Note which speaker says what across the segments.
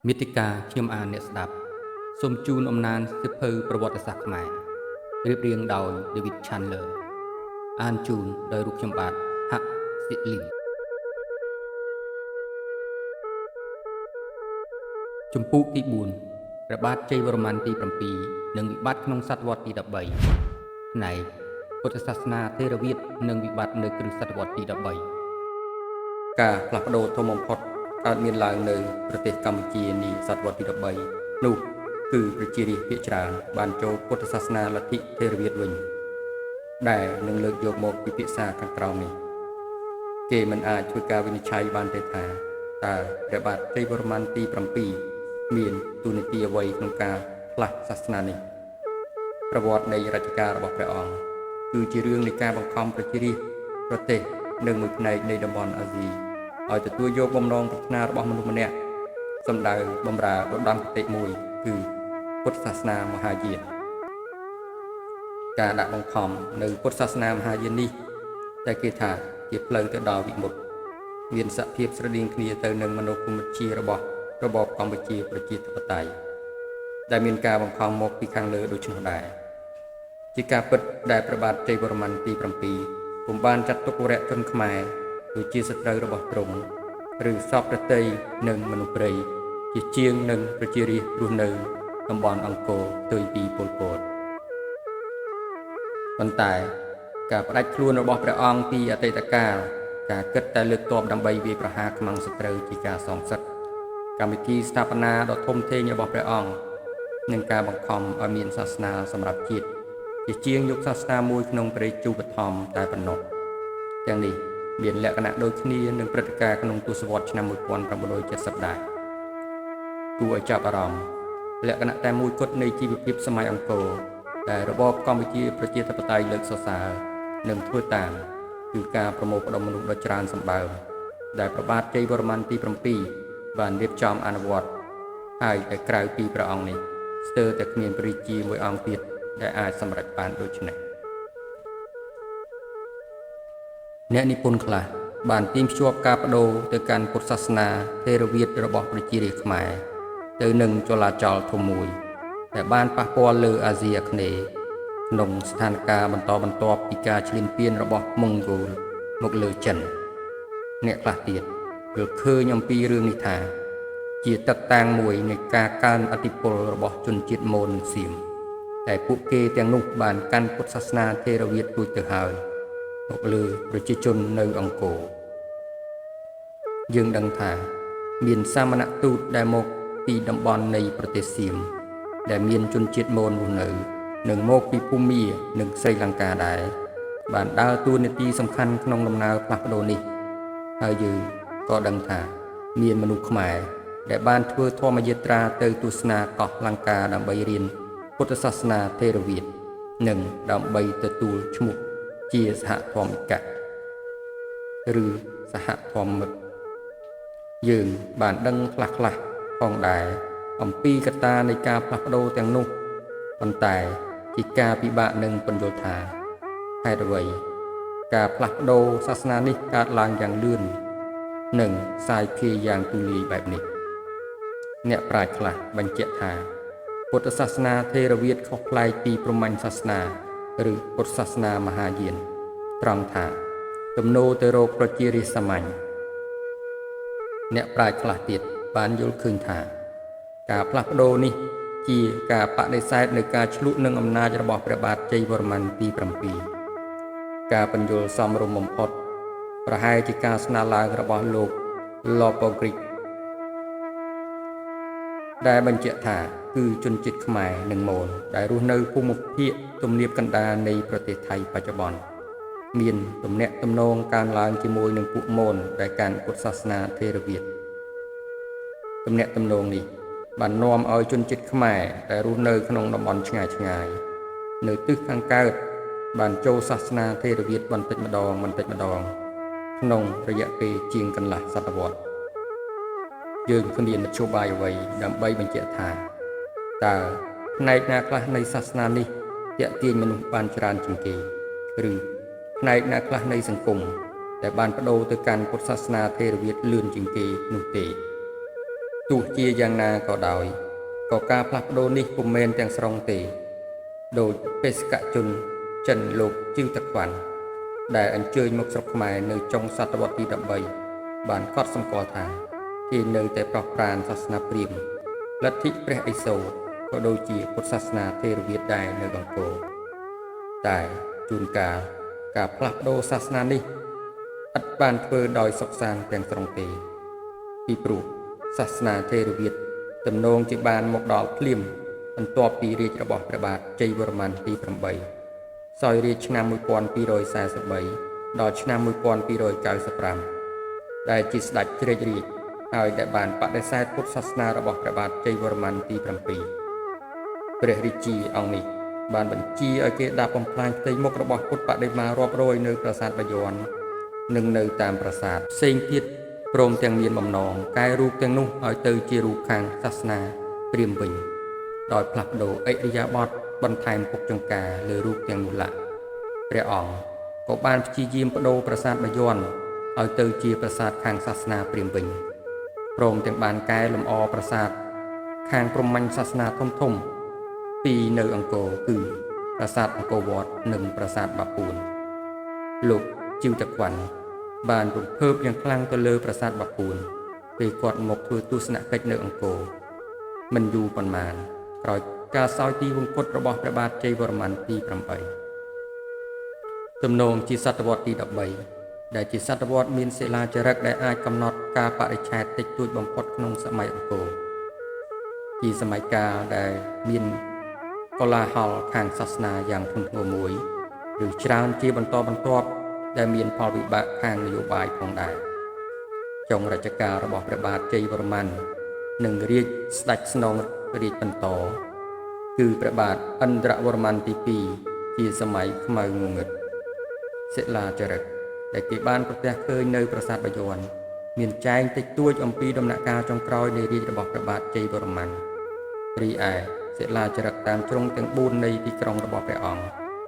Speaker 1: មេតិកាខ្ញុំអានអ្នកស្ដាប់សូមជូនអំណានសិភៅប្រវត្តិសាស្ត្រខ្មែររៀបរៀងដោយ David Chandler អានជូនដោយរូបខ្ញុំបាទហាក់សិលីជំពូកទី4ព្រះបាទជ័យវរ្ម័នទី7និងវិបត្តិក្នុងសតវត្សទី13ផ្នែកពុទ្ធសាសនាថេរវាទនិងវិបត្តិនៅគ្រិស្តសតវត្សទី13ការផ្លាស់ប្ដូរធំបំផុតកើតមានឡើងនៅប្រទេសកម្ពុជានាសតវត្សទី13នោះគឺប្រជារាស្ត្រភាគច្រើនបានចូលពុទ្ធសាសនាលទ្ធិថេរវាទវិញដែលនឹងលើកយកមកពិភាក្សាខាងក្រោមនេះគេមិនអាចធ្វើការវិនិច្ឆ័យបានទេថាតើព្រះបាទជ័យវរ្ម័នទី7មានទូនាទីអ្វីក្នុងការផ្លាស់សាសនានេះប្រវត្តិនៃរជ្ជកាលរបស់ព្រះអង្គគឺជារឿងនៃការបង្ខំប្រជារាស្ត្រប្រទេសនិងមួយផ្នែកនៃតំបន់អាស៊ីឲ្យទទួលយកបំណងប្រាថ្នារបស់មនុស្សម្នាក់សម្ដៅបម្រើឧត្តមគតិមួយគឺពុទ្ធសាសនាមហាយានការដាក់បង្ខំនៅពុទ្ធសាសនាមហាយាននេះតែគេថាជាផ្លូវទៅដល់វិមុតតិមានសភាពស្រដៀងគ្នាទៅនឹងមនោគមវិជ្ជារបស់របបកម្ពុជាប្រជាធិបតេយ្យដែលមានការបង្ខំមកពីខាងលើដូច្នោះដែរជាការពិតដែលព្រះបាទជ័យវរ្ម័នទី7ពុំបានចាត់ទុកវរៈជនខ្មែរដូចជាសត្រូវរបស់ទ្រង់ឬសពប្រតិយនិងមនុស្សព្រៃជាជាងនឹងប្រជារាស្ត្ររស់នៅតំបន់អង្គរផ្ទុយពីប៉ុលពតប៉ុន្តែការផ្ដាច់ខ្លួនរបស់ព្រះអង្គពីអតីតកាលការគិតតែលើកទ័ពដើម្បីវាយប្រហារខ្មាំងសត្រូវជាការសងសឹកកម្មវិធីស្ថាបនាដ៏ធំធេងរបស់ព្រះអង្គនិងការបង្ខំឲ្យមានសាសនាសម្រាប់ជាតិជាជាងយកសាសនាមួយក្នុងព្រះរាជបឋមតែប៉ុណ្ណោះទាំងនេះមានលក្ខណៈដូចគ្នានឹងព្រឹត្តិការណ៍ក្នុងទសវត្សរ៍ឆ្នាំ1970ដែរគួរឲ្យចាប់អារម្មណ៍លក្ខណៈតែមួយគត់នៃជីវភាពសម័យអង្គរដែលរបបកម្ពុជាប្រជាធិបតេយ្យលើកសរសើរនិងធ្វើតាមគឺការប្រមូលផ្ដុំមនុស្សដ៏ច្រើនសម្បើមដែលព្រះបាទជ័យវរ្ម័នទី7បានរៀបចំអនុវត្តហើយតែក្រៅពីព្រះអង្គនេះស្ទើរតែគ្មានព្រះរាជាមួយអង្គទៀតដែលអាចសម្រេចបានដូចនេះអ្នកនិពន្ធខ្លះបានទាញភ្ជាប់ការបដូរទៅកាន់ពុទ្ធសាសនាថេរវាទរបស់ប្រជារាស្ត្រខ្មែរទៅនឹងចលាចលធំមួយដែលបានប៉ះពាល់លើអាស៊ីអាគ្នេយ៍ក្នុងស្ថានភាពបន្តបន្ទាប់ពីការឈ្លានពានរបស់ម៉ុងហ្គោលមកលើចិនអ្នកខ្លះទៀតយល់ឃើញអំពីរឿងនេះថាជាទឹកតាំងមួយនៃការកើនឥទ្ធិពលរបស់ជនជាតិមនសៀមតែពួកគេទាំងនោះបានកាន់ពុទ្ធសាសនាថេរវាទរួចទៅហើយមកលើប្រជាជននៅអង្គរយើងដឹងថាមានសាមណទូតដែលមកពីតំបន់នៃប្រទេសសៀមដែលមានជនជាតិមនរស់នៅនិងមកពីភូមានិងស្រីលង្កាដែរបានដើរតួនាទីសំខាន់ក្នុងដំណើរផ្លាស់ប្ដូរនេះហើយយើងក៏ដឹងថាមានមនុស្សខ្មែរដែលបានធ្វើធម្មយាត្រាទៅទស្សនាកោះលង្កាដើម្បីរៀនពុទ្ធសាសនាថេរវាទនិងដើម្បីទទួលឈ្មោះជាសហធម្មិកៈឬសហធម្មមិត្តយើងបានដឹងខ្លះៗផងដែរអំពីកត្តានៃការផ្លាស់ប្ដូរទាំងនោះប៉ុន្តែជាការពិបាកនឹងពន្យល់ថាហេតុអ្វីការផ្លាស់ប្ដូរសាសនានេះកើតឡើងយ៉ាងលឿននិងសាយភាយយ៉ាងទូលាយបែបនេះអ្នកប្រាជ្ញខ្លះបញ្ជាក់ថាពុទ្ធសាសនាថេរវាទខុសប្លែកពីព្រហ្មញ្ញសាសនាឬពុទ្ធសាសនាមហាយានត្រង់ថាទំនោរទៅរកប្រជារាស្ត្រសាមញ្ញអ្នកប្រាជ្ញខ្លះទៀតបានយល់ឃើញថាការផ្លាស់ប្ដូរនេះជាការបដិសេធនៅការឆ្លុះនឹងអំណាចរបស់ព្រះបាទជ័យវរ្ម័នទី7ការបញ្យល់សមរម្យបំផុតប្រហែលជាការស្នើឡើងរបស់លោក Lopogric ដែលបញ្ជាក់ថាគឺជនជាតិខ្មែរនិងមនដែលរស់នៅភូមិភាគទំនាបកណ្ដាលនៃប្រទេសថៃបច្ចុប្បន្នមានទំនាក់ទំនងកើនឡើងជាមួយនឹងពួកមនដែលកាន់ពុទ្ធសាសនាថេរវាទទំនាក់ទំនងនេះបាននាំឲ្យជនជាតិខ្មែរដែលរស់នៅក្នុងតំបន់ឆ្ងាយៗនៅទិសខាងកើតបានចូលសាសនាថេរវាទបន្តិចម្ដងក្នុងរយៈពេលជាងកន្លះសតវត្សរ៍យើងគ្មានមធ្យោបាយអ្វីដើម្បីបញ្ជាក់ថាតើផ្នែកណាខ្លះនៃសាសនានេះទាក់ទាញមនុស្សបានច្រើនជាងគេឬផ្នែកណាខ្លះនៃសង្គមដែលបានបដូរទៅកាន់ពុទ្ធសាសនាថេរវាទលឿនជាងគេនោះទេ ទោះជាយ៉ាងណាក៏ដោយក៏ការផ្លាស់ប្ដូរនេះពុំមែនទាំងស្រុងទេដោយបេសកជនចិនលោកជីវតក្វាន់ដែលអញ្ជើញមកស្រុកខ្មែរនៅចុងសតវត្សទី13បានកត់សម្គាល់ថាគេនៅតែប្រោះប្រានសាសនាព្រាហ្មណ៍លទ្ធិព្រះឥសូរក៏ដូចជាពុទ្ធសាសនាថេរវាទដែរនៅអង្គរតែជួនកាលការផ្លាស់ប្ដូរសាសនានេះឥតបានធ្វើដោយសុខសាន្តទាំងស្រុងទេពីព្រោះសាសនាថេរវាទទំនងជាបានមកដល់ភ្លាមបន្ទាប់ពីរាជរបស់ព្រះបាទជ័យវរ្ម័នទី8សោយរាជឆ្នាំ1243ដល់ឆ្នាំ1295ដែលជាស្ដេចជ្រេចរាជហើយដែលបានបដិសេធពុទ្ធសាសនារបស់ព្រះបាទជ័យវរ្ម័នទី7ព្រះរាជាអង្គនេះបានបញ្ជាឲ្យគេដាក់បំផ្លាញផ្ទៃមុខរបស់ពុទ្ធបដិមារាប់រយនៅប្រាសាទបាយ័ននិងនៅតាមប្រាសាទផ្សេងទៀតព្រមទាំងមានបំណងកែរូបទាំងនោះឲ្យទៅជារូបខាងសាសនាព្រាហ្មណ៍វិញដោយផ្លាស់ប្ដូរឥរិយាបថបន្ថែមពុកចង្ការលើរូបទាំងនោះឡាព្រះអង្គក៏បានព្យាយាមបដូរប្រាសាទបាយ័នឲ្យទៅជាប្រាសាទខាងសាសនាព្រាហ្មណ៍វិញព្រមទាំងបានកែលម្អប្រាសាទខាងព្រហ្មញ្ញសាសនាធំៗពីរនៅអង្គរគឺប្រាសាទអង្គរវត្តនិងប្រាសាទបាពួនលោកជីវតក្វាន់បានរំភើបយ៉ាងខ្លាំងទៅលើប្រាសាទបាពួនពេលគាត់មកធ្វើទស្សនកិច្ចនៅអង្គរមិនយូរប៉ុន្មានក្រោយការសោយទីវង្គតរបស់ព្រះបាទជ័យវរ្ម័នទី8ទំនងជាសតវត្សទី13ដែលជាសតវត្សមានសិលាចារឹកដែលអាចកំណត់ការបរិច្ឆេទតិចតួចបំផុតក្នុងសម័យអង្គរជាសម័យកាលដែលមានកលាហលខាងសាសនាយ៉ាងធ្ងន់ធ្ងរមួយឬច្រើនជាបន្តបន្ទាប់ដែលមានផលវិបាកខាងនយោបាយផងដែរចុងរជ្ជកាលរបស់ព្រះបាទជ័យវរ្ម័ននិងរាជស្ដេចស្នងរាជបន្តគឺព្រះបាទឥន្ទ្រវរ្ម័នទី2ជាសម័យខ្មៅងងឹតសិលាចារឹកដែលគេបានប្រទះឃើញនៅប្រាសាទបាយ័នមានចែងតិចតួចអំពីដំណាក់កាលចុងក្រោយនៃរាជរបស់ព្រះបាទជ័យវរ្ម័នរីឯសិលាចារឹកតាមជ្រុងទាំង4នៃទីក្រុងរបស់ព្រះអង្គ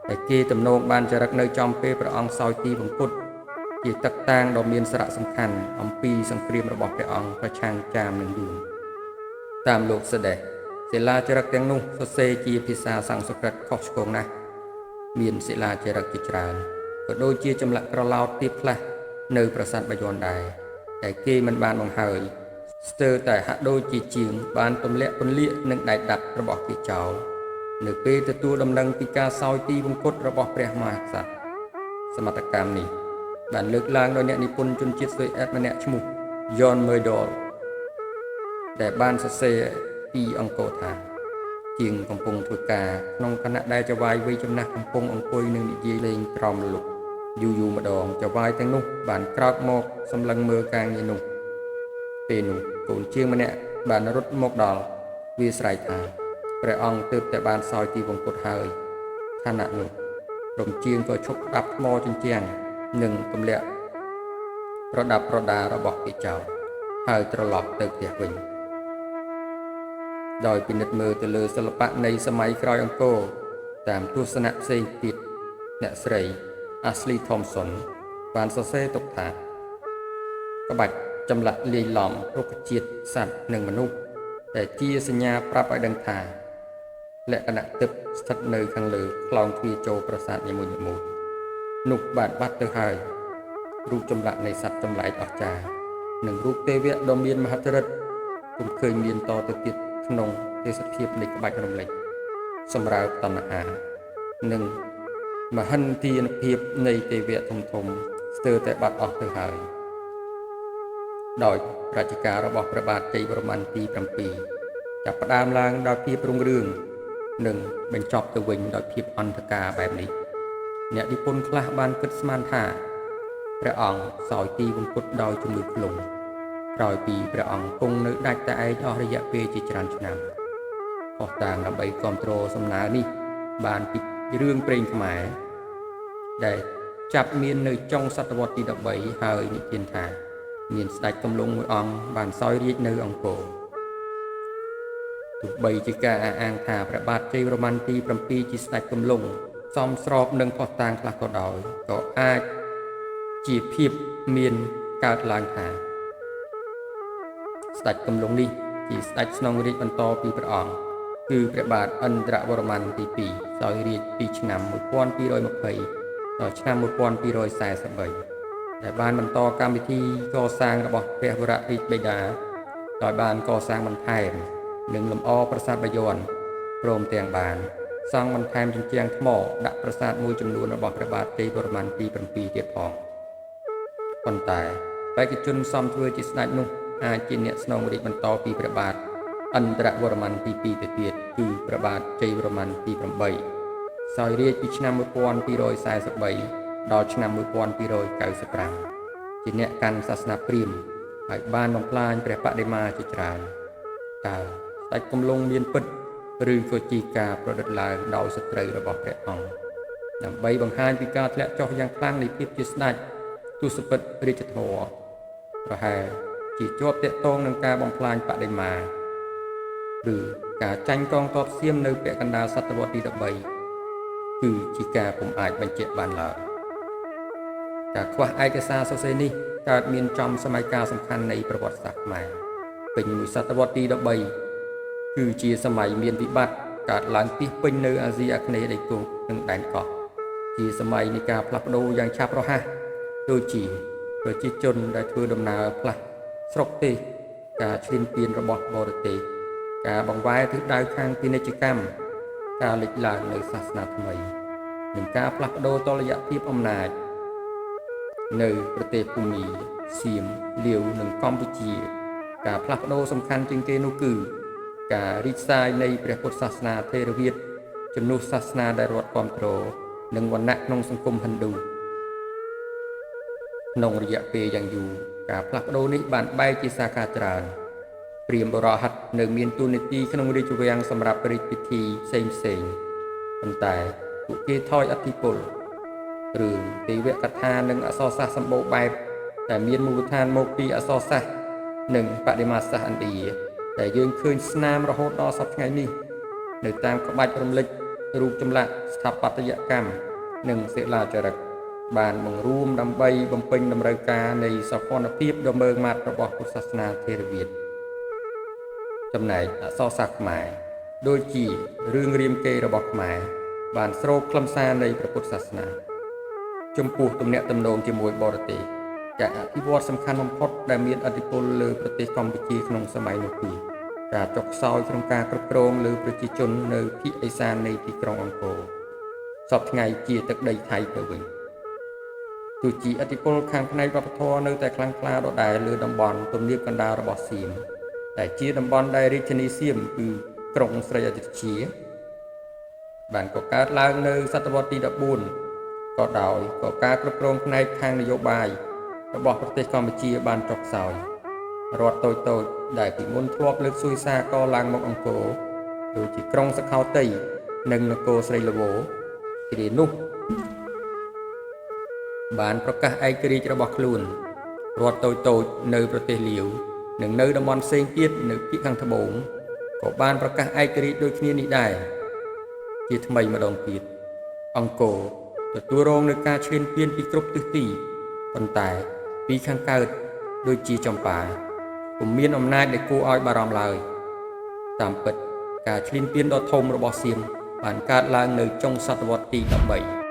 Speaker 1: ដែលគេទំនងបានចារឹកនៅចំពេលព្រះអង្គសោយទីវង្គតជាទឹកតាងដ៏មានសារៈសំខាន់អំពីសង្គ្រាមរបស់ព្រះអង្គប្រឆាំងចាមនិងយួនតាមលោកសដេសសិលាចារឹកទាំងនោះសរសេរជាភាសាសំស្ក្រឹតខុសឆ្គងណាស់មានសិលាចារឹកជាច្រើនក៏ដូចជាចម្លាក់ក្រឡោតទៀតខ្លះនៅប្រាសាទបាយ័នដែរតែគេមិនបានបង្ហើយស្ទើរតែហាក់ដូចជាជាងបានទម្លាក់ពន្លាកនិងដែកដាត់របស់គេចោលនៅពេលទទួលដំណឹងពីការសោយទីវង្គតរបស់ព្រះមហាក្សត្រសមត្ថកម្មនេះបានលើកឡើងដោយអ្នកនិពន្ធជនជាតិស៊ុយអែតម្នាក់ឈ្មោះ John Murdoch ដែលបានសរសេរពីអង្គរថាជាងកំពុងធ្វើការក្នុងគណៈដែលចវាយវ័យចំណាស់កំពុងអង្គុយនឹងនិយាយលេងក្រោមលុបយូរម្ដងចវាយទាំងនោះបានក្រោកមកសម្លឹងមើលការងារនោះពេលនោះកូនជាងម្នាក់បានរត់មកដល់វាស្រែកថាព្រះអង្គទើបតែបានសោយទីវង្គតហើយខណៈនោះរំជាងក៏ឈប់ដាប់ថ្មជញ្ជាំងនិងទម្លាក់ប្រដាប់ប្រដារបស់គេចោលហើយត្រឡប់ទៅផ្ទះវិញដោយពិនិត្យមើលទៅលើសិល្បៈនៃសម័យក្រោយអង្គរតាមទស្សនៈផ្សេងទៀតអ្នកស្រី Ashley Thompson បានសរសេរទុកថាក្បាច់ចម្លាក់លាយឡំរុក្ខជាតិសត្វនិងមនុស្សដែលជាសញ្ញាប្រាប់ឲ្យដឹងថាលក្ខណៈទឹកស្ថិតនៅខាងលើខ្លោងទ្វារចូលប្រាសាទនីមួយៗនោះបានបាត់ទៅហើយរូបចម្លាក់នៃសត្វចម្លែកអស្ចារ្យនិងរូបទេវៈដ៏មានមហិទ្ធិឫទ្ធិពុំឃើញមានតទៅទៀតក្នុងទេសភាពនៃក្បាច់រំលេចសម្រើបតណ្ហានិងមហិន្ទានុភាពនៃទេវៈធំស្ទើរតែបាត់អស់ទៅហើយដោយរជ្ជកាលរបស់ព្រះបាទជ័យវរ្ម័នទី7ចាប់ផ្ដើមឡើងដោយភាពរុងរឿងនិងបញ្ចប់ទៅវិញដោយភាពអន្តការបែបនេះអ្នកនិពន្ធខ្លះបានគិតស្មានថាព្រះអង្គសោយទីវង្គតដោយជំងឺខ្លុំក្រោយពីព្រះអង្គគង់នៅដាច់តែឯងអស់រយៈពេលជាច្រើនឆ្នាំផុសតាងដើម្បីគ្រប់គ្រងសំណើនេះបានពីរឿងព្រេងខ្មែរដែលចាប់មាននៅចុងសតវត្សទី13ហើយនិទានថាមានស្ដេចកំឡុងមួយអង្គបានសោយរាជ្យនៅអង្គរទោះបីជាការអះអាងថាព្រះបាទជ័យវរ្ម័នទី7ជាស្ដេចកំឡុងសមស្របនឹងផុសតាងខ្លះក៏ដោយក៏អាចជាភាពមានកើតឡើងថាស្ដេចកំឡុងនេះ ជាស្ដេចស្នងរាជបន្តពីព្រះអង្គគឺព្រះបាទឥន្ទ្រវរ្ម័នទី2សោយរាជពីឆ្នាំ1220ដល់ឆ្នាំ1243ដែលបានបន្តកម្មវិធីកសាងរបស់ព្រះវររាជបិតាដោយបានកសាងបន្ថែមនិងលម្អប្រាសាទបាយ័នព្រមទាំងបានសង់បន្ថែមជញ្ជាំងថ្មដាក់ប្រាសាទមួយចំនួនរបស់ព្រះបាទជ័យវរ្ម័នទី7ទៀតផងប៉ុន្តែបេក្ខជនសមធ្វើជាស្ដេចនោះអាចជាអ្នកស្នងរាជបន្តពីព្រះបាទឥន្ទ្រវរ្ម័នទី2ទៅទៀតគឺព្រះបាទជ័យវរ្ម័នទី8សោយរាជពីឆ្នាំ1243ដល់ឆ្នាំ1295ជាអ្នកកាន់សាសនាព្រាហ្មណ៍ហើយបានបំផ្លាញព្រះបដិមាជាច្រើនតើស្ដេចគំលង់មានពិតឬក៏ជាការប្រឌិតឡើងដោយសត្រូវរបស់ព្រះអង្គដើម្បីបង្ហាញពីការធ្លាក់ចុះយ៉ាងខ្លាំងនៃភាពជាស្ដេចទុសពិតរាជធម៌ប្រហែលជាជាប់ទាក់ទងនឹងការបំផ្លាញបដិមាឬការចាញ់កងទ័ពសៀមនៅពាក់កណ្ដាលសតវត្សទី13គឺជាការពុំអាចបញ្ជាក់បានឡើយការខ្វះឯកសារសរសេរនេះកើតមានចំសម័យកាលសំខាន់នៃប្រវត្តិសាស្ត្រខ្មែរពេញមួយសតវត្សទី13គឺជាសម័យមានវិបត្តិកើតឡើងទីពេញនៅអាស៊ីអាគ្នេយ៍ដីគោកនិងដែនកោះជាសម័យនៃការផ្លាស់ប្ដូរយ៉ាងឆាប់រហ័សដូចជាប្រជាជនដែលធ្វើដំណើរផ្លាស់ស្រុកទេសការឈ្លានពានរបស់បរទេសការបង្វែរទិសដៅខាងពាណិជ្ជកម្មការលេចឡើងនៅសាសនាថ្មីនិងការផ្លាស់ប្ដូរតុល្យភាពអំណាចនៅប្រទេសភូមាសៀមលាវនិងកម្ពុជាការផ្លាស់ប្ដូរសំខាន់ជាងគេនោះគឺការរីកសាយនៃព្រះពុទ្ធសាសនាថេរវាទជំនួសសាសនាដែលរដ្ឋគ្រប់គ្រងនិងវណ្ណៈក្នុងសង្គមហិណ្ឌូក្នុងរយៈពេលយ៉ាងយូរការផ្លាស់ប្ដូរនេះបានបែកជាសាខាច្រើនព្រាហ្មណ៍បុរហិតនៅមានតួនាទីក្នុងរាជវាំងសម្រាប់រាជពិធីផ្សេងប៉ុន្តែពួកគេថយឥទ្ធិពលរឿងទេវកថានិងអក្សរសាស្ត្រសម្បូរបែបដែលមានមូលដ្ឋានមកពីអក្សរសាស្ត្រនិងបដិមាសាស្ត្រឥណ្ឌាដែលយើងឃើញស្នាមរហូតដល់សព្វថ្ងៃនេះនៅតាមក្បាច់រំលេចរូបចម្លាក់ស្ថាបត្យកម្មនិងសិលាចារឹកបានបង្រួមដើម្បីបំពេញតម្រូវការនៃសោភ័ណភាពដ៏ម៉ឺងម៉ាត់របស់ពុទ្ធសាសនាថេរវាទចំណែកអក្សរសាស្ត្រខ្មែរដូចជារឿងរាមកេរ្តិ៍របស់ខ្មែរបានស្រូបខ្លឹមសារនៃព្រះពុទ្ធសាសនាចំពោះទំនាក់ទំនងជាមួយបរទេសការអភិវឌ្ឍសំខាន់បំផុតដែលមានឥទ្ធិពលលើប្រទេសកម្ពុជាក្នុងសម័យនោះគឺការចុះខ្សោយក្នុងការគ្រប់គ្រងលើប្រជាជននៅភាគឦសាននៃទីក្រុងអង្គរសពថ្ងៃជាទឹកដីថៃទៅវិញទោះជាឥទ្ធិពលខាងផ្នែកវប្បធម៌នៅតែខ្លាំងក្លាដដែលលើតំបន់ទំនាបកណ្ដាលរបស់សៀមតែជាតំបន់ដែលរាជធានីសៀមគឺក្រុងស្រីអយុធ្យាបានកកើតឡើងនៅសតវត្សទី14ក៏ដោយក៏ការគ្រប់គ្រងផ្នែកខាងនយោបាយរបស់ប្រទេសកម្ពុជាបានចុះខ្សោយរដ្ឋតូចៗដែលពីមុនធ្លាប់លើកសួយសារកឡើងមកអង្គរដូចជាក្រុងសខោតីនិងនគរស្រីល្វោគ្រានោះបានប្រកាសឯករាជ្យរបស់ខ្លួនរដ្ឋតូចៗនៅប្រទេសលាវនិងនៅតំបន់ផ្សេងទៀតនៅភាគខាងត្បូងក៏បានប្រកាសឯករាជ្យដូចគ្នានេះដែរជាថ្មីម្ដងទៀតអង្គរទទួលរងនឹងការឈ្លានពានពីគ្រប់ទិសទីប៉ុន្តែពីខាងកើតដូចជាចម្ប៉ាពុំមានអំណាចដែលគួរឲ្យបារម្ភឡើយតាមពិតការឈ្លានពានដ៏ធំរបស់សៀមបានកើតឡើងនៅចុងសតវត្សទី13